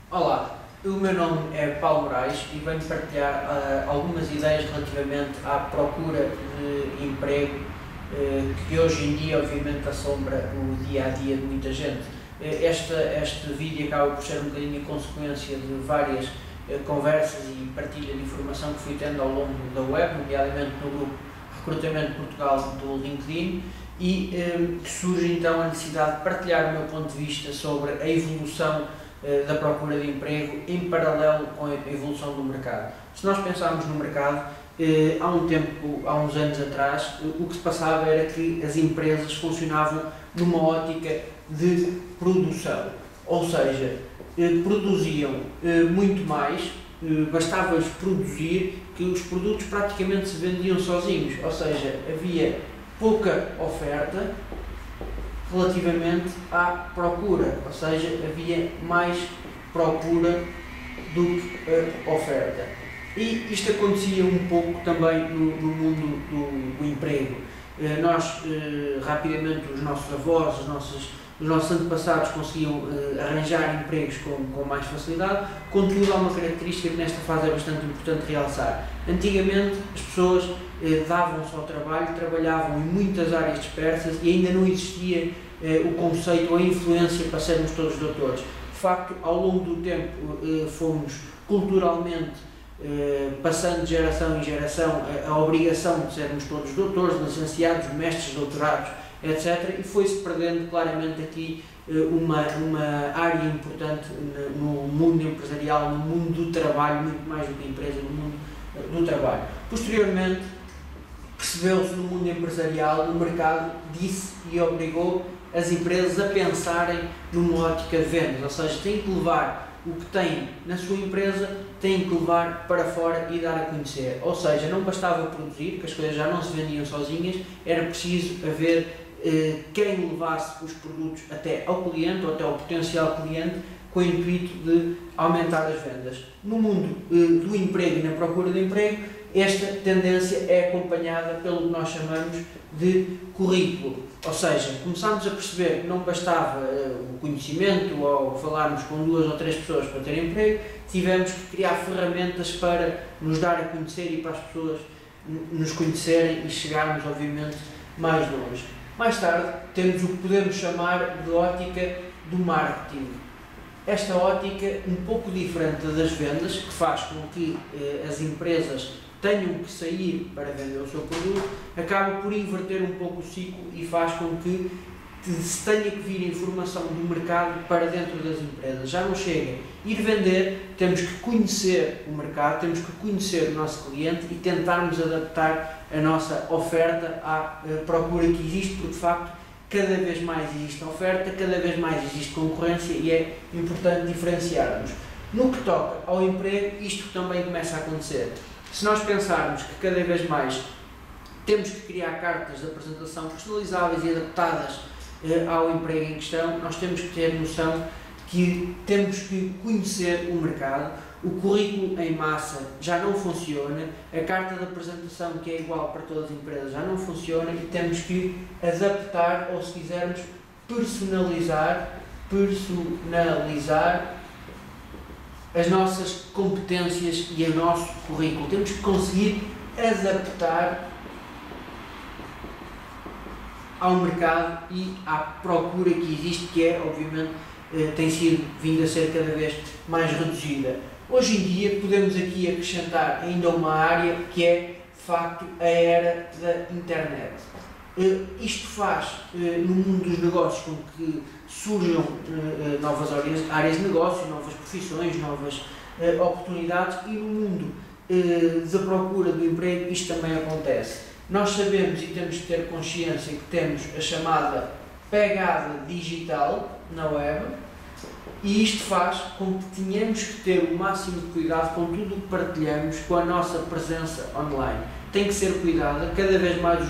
Olá, o meu nome é Paulo Moraes e venho partilhar algumas ideias relativamente à procura de emprego que hoje em dia obviamente assombra o dia a dia de muita gente. Este vídeo acaba por ser um bocadinho a consequência de várias conversas e partilha de informação que fui tendo ao longo da web, nomeadamente no grupo Recrutamento Portugal do LinkedIn, e que surge então a necessidade de partilhar o meu ponto de vista sobre a evolução da procura de emprego em paralelo com a evolução do mercado. Se nós pensarmos no mercado, há uns anos atrás, o que se passava era que as empresas funcionavam numa ótica de produção, ou seja, produziam muito mais, bastava-lhes produzir que os produtos praticamente se vendiam sozinhos, ou seja, havia pouca oferta relativamente à procura, ou seja, havia mais procura do que oferta. E isto acontecia um pouco também no mundo do emprego. Nós, rapidamente, os nossos avós, os nossos antepassados conseguiam arranjar empregos com mais facilidade, contudo há uma característica que nesta fase é bastante importante realçar. Antigamente as pessoas davam-se ao trabalho, trabalhavam em muitas áreas dispersas e ainda não existia o conceito ou a influência para sermos todos doutores. De facto, ao longo do tempo fomos culturalmente passando de geração em geração a obrigação de sermos todos doutores, licenciados, mestres, doutorados, etc. E foi-se perdendo claramente aqui uma área importante no mundo empresarial, no mundo do trabalho, muito mais do que a empresa, no mundo do trabalho. Posteriormente, percebeu-se no mundo empresarial, o mercado disse e obrigou as empresas a pensarem numa ótica de vendas, ou seja, têm que levar o que têm na sua empresa, têm que levar para fora e dar a conhecer. Ou seja, não bastava produzir, que as coisas já não se vendiam sozinhas, era preciso haver quem levasse os produtos até ao cliente ou até ao potencial cliente com o intuito de aumentar as vendas. No mundo do emprego e na procura de emprego, esta tendência é acompanhada pelo que nós chamamos de currículo, ou seja, começámos a perceber que não bastava o conhecimento ou falarmos com 2 ou 3 pessoas para ter emprego, tivemos que criar ferramentas para nos dar a conhecer e para as pessoas nos conhecerem e chegarmos, obviamente, mais longe. Mais tarde, temos o que podemos chamar de ótica do marketing. Esta ótica, um pouco diferente das vendas, que faz com que as empresas tenham que sair para vender o seu produto, acaba por inverter um pouco o ciclo e faz com que se tenha que vir informação do mercado para dentro das empresas. Já não chega ir vender, temos que conhecer o mercado, temos que conhecer o nosso cliente e tentarmos adaptar a nossa oferta à procura que existe, porque de facto cada vez mais existe oferta, cada vez mais existe concorrência e é importante diferenciarmos. No que toca ao emprego, isto também começa a acontecer. Se nós pensarmos que cada vez mais temos que criar cartas de apresentação personalizáveis e adaptadas ao emprego em questão, nós temos que ter noção que temos que conhecer o mercado, o currículo em massa já não funciona, a carta de apresentação que é igual para todas as empresas já não funciona e temos que adaptar ou, se quisermos, personalizar as nossas competências e o nosso currículo. Temos que conseguir adaptar ao mercado e à procura que existe, que é, obviamente, tem vindo a ser cada vez mais reduzida. Hoje em dia podemos aqui acrescentar ainda uma área que é, de facto, a era da internet. Isto faz, no mundo dos negócios, com que surjam novas áreas de negócio, novas profissões, novas oportunidades, e no mundo da procura do emprego isto também acontece. Nós sabemos e temos que ter consciência que temos a chamada pegada digital na web, e isto faz com que tenhamos que ter o máximo de cuidado com tudo o que partilhamos, com a nossa presença online. Tem que ser cuidada, cada vez mais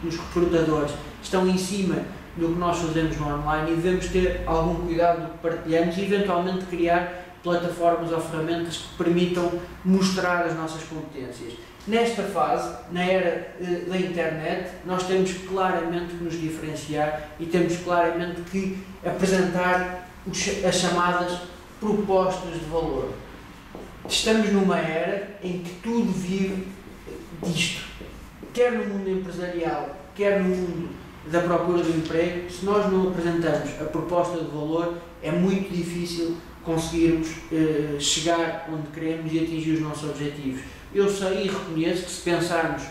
os recrutadores estão em cima do que nós fazemos no online e devemos ter algum cuidado do que partilhamos e eventualmente criar plataformas ou ferramentas que permitam mostrar as nossas competências. Nesta fase, na era da internet, nós temos claramente que nos diferenciar e temos claramente que apresentar as chamadas propostas de valor. Estamos numa era em que tudo vive disto, quer no mundo empresarial, quer no mundo da procura do emprego. Se nós não apresentamos a proposta de valor, é muito difícil conseguirmos chegar onde queremos e atingir os nossos objetivos. Eu sei e reconheço que, se pensarmos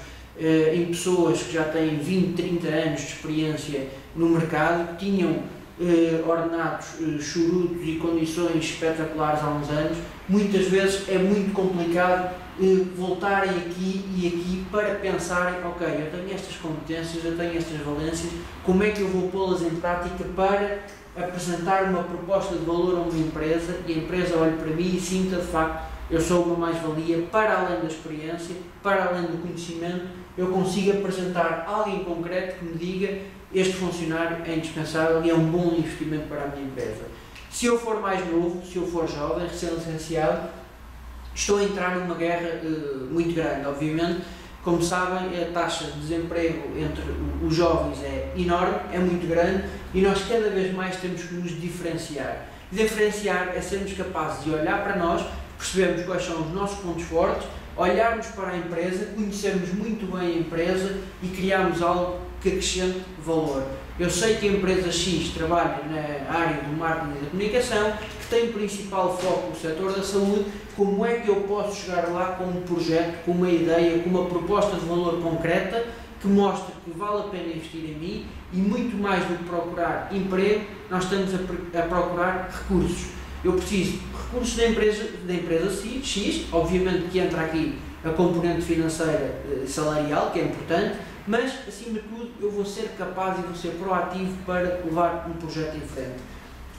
em pessoas que já têm 20, 30 anos de experiência no mercado, que tinham ordenados chorudos e condições espetaculares há uns anos, muitas vezes é muito complicado voltarem aqui e aqui para pensarem: ok, eu tenho estas competências, eu tenho estas valências, como é que eu vou pô-las em prática para apresentar uma proposta de valor a uma empresa, e a empresa olhe para mim e sinta de facto eu sou uma mais-valia, para além da experiência, para além do conhecimento, eu consigo apresentar alguém concreto que me diga: este funcionário é indispensável e é um bom investimento para a minha empresa. Se eu for mais novo, se eu for jovem, recém-licenciado, estou a entrar numa guerra muito grande. Obviamente, como sabem, a taxa de desemprego entre os jovens é enorme, é muito grande, e nós cada vez mais temos que nos diferenciar. Diferenciar é sermos capazes de olhar para nós, percebermos quais são os nossos pontos fortes, olharmos para a empresa, conhecermos muito bem a empresa e criarmos algo que acrescente valor. Eu sei que a empresa X trabalha na área do marketing e da comunicação, que tem principal foco no setor da saúde. Como é que eu posso chegar lá com um projeto, com uma ideia, com uma proposta de valor concreta que mostre que vale a pena investir em mim? E muito mais do que procurar emprego, nós estamos a procurar recursos. Eu preciso de recursos da empresa X, obviamente que entra aqui a componente financeira salarial, que é importante, mas, acima de tudo, eu vou ser capaz e vou ser proativo para levar um projeto em frente.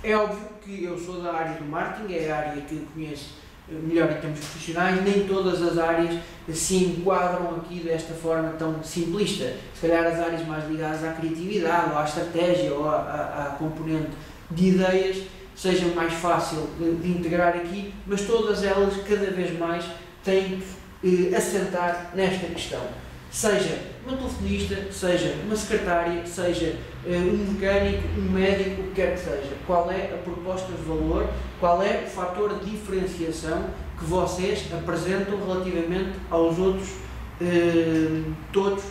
É óbvio que eu sou da área do marketing, é a área que eu conheço melhor em termos profissionais. Nem todas as áreas se enquadram aqui desta forma tão simplista. Se calhar as áreas mais ligadas à criatividade, ou à estratégia, ou à componente de ideias, seja mais fácil de integrar aqui, mas todas elas cada vez mais têm que assentar nesta questão. Seja uma telefonista, seja uma secretária, seja um mecânico, um médico, o que quer que seja. Qual é a proposta de valor, qual é o fator de diferenciação que vocês apresentam relativamente aos outros todos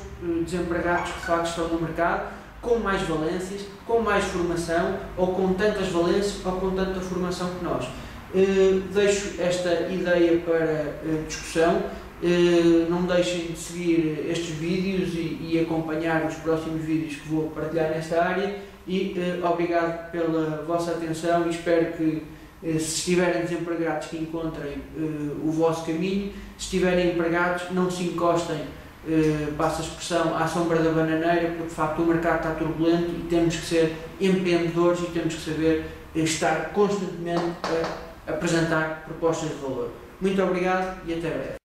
desempregados que de facto estão no mercado, com mais valências, com mais formação, ou com tantas valências, ou com tanta formação que nós. Deixo esta ideia para discussão. Não deixem de seguir estes vídeos e acompanhar os próximos vídeos que vou partilhar nesta área, e obrigado pela vossa atenção, e espero que, se estiverem desempregados, que encontrem o vosso caminho. Se estiverem empregados, não se encostem, passa a expressão, à sombra da bananeira, porque de facto o mercado está turbulento e temos que ser empreendedores e temos que saber estar constantemente a apresentar propostas de valor. Muito obrigado e até breve.